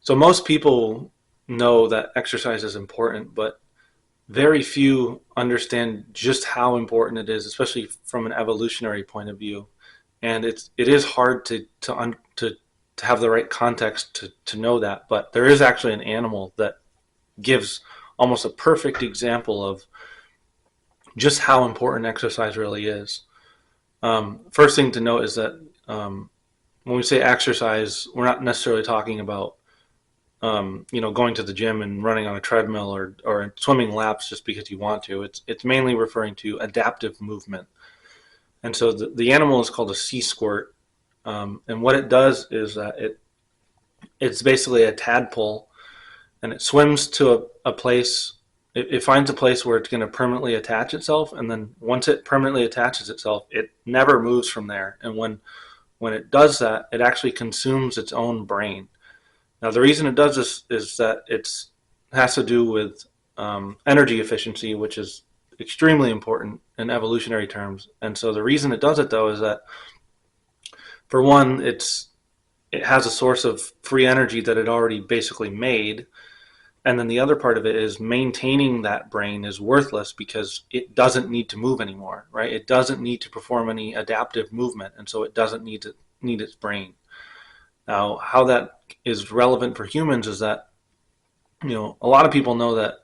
So most people know that exercise is important, but very few understand just how important it is, especially from an evolutionary point of view. And it is hard to have the right context to know that. But there is actually an animal that gives almost a perfect example of just how important exercise really is. First thing to note is that when we say exercise, we're not necessarily talking about going to the gym and running on a treadmill or swimming laps just because you want to. It's mainly referring to adaptive movement. And so the animal is called a sea squirt. And what it does is that it's basically a tadpole, and it swims to a place. It finds a place where it's going to permanently attach itself, and then once it permanently attaches itself, it never moves from there. And when it does that, it actually consumes its own brain. Now, the reason it does this is that it has to do with energy efficiency, which is extremely important in evolutionary terms. And so the reason it does it, though, is that for one, it has a source of free energy that it already basically made. And then the other part of it is maintaining that brain is worthless because it doesn't need to move anymore, right? It doesn't need to perform any adaptive movement, and so it doesn't need its brain. Now, how that is relevant for humans is that, a lot of people know that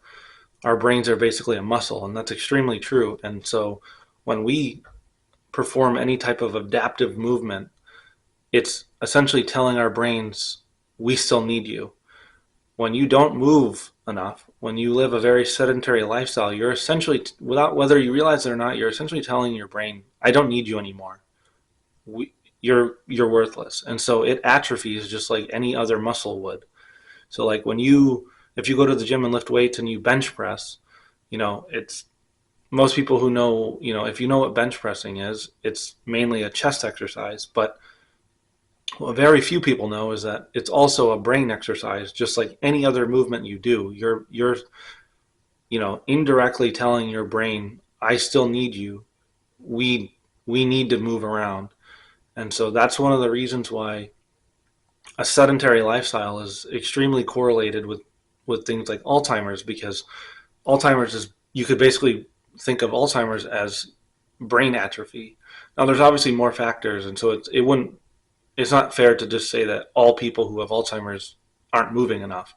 our brains are basically a muscle, and that's extremely true. And so when we perform any type of adaptive movement, it's essentially telling our brains, we still need you. When you don't move enough, when you live a very sedentary lifestyle, you're essentially, without whether you realize it or not, you're essentially telling your brain, I don't need you anymore. You're worthless. And so it atrophies just like any other muscle would. So like if you go to the gym and lift weights and you bench press, it's most people who know, if you know what bench pressing is, it's mainly a chest exercise. But what very few people know is that it's also a brain exercise, just like any other movement you do. You're indirectly telling your brain, I still need you. We need to move around. And so that's one of the reasons why a sedentary lifestyle is extremely correlated with things like Alzheimer's, because Alzheimer's is, you could basically think of Alzheimer's as brain atrophy. Now there's obviously more factors, and so it's not fair to just say that all people who have Alzheimer's aren't moving enough,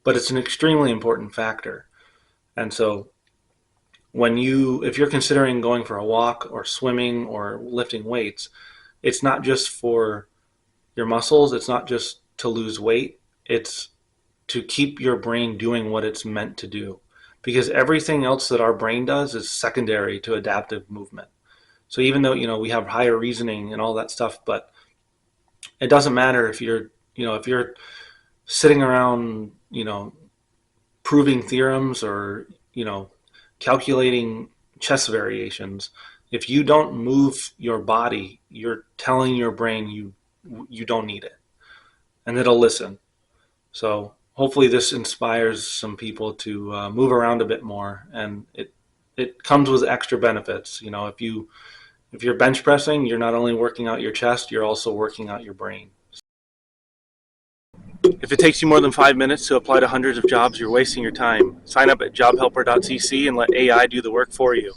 but it's an extremely important factor. And so if you're considering going for a walk or swimming or lifting weights, it's not just for your muscles, it's not just to lose weight, it's to keep your brain doing what it's meant to do. Because everything else that our brain does is secondary to adaptive movement. So even though, we have higher reasoning and all that stuff, but it doesn't matter if you're sitting around, proving theorems or, calculating chess variations. If you don't move your body, you're telling your brain you don't need it, and it'll listen. So hopefully this inspires some people to move around a bit more, and it comes with extra benefits. If you're bench pressing, you're not only working out your chest, you're also working out your brain. If it takes you more than 5 minutes to apply to hundreds of jobs, you're wasting your time. Sign up at jobhelper.cc and let AI do the work for you.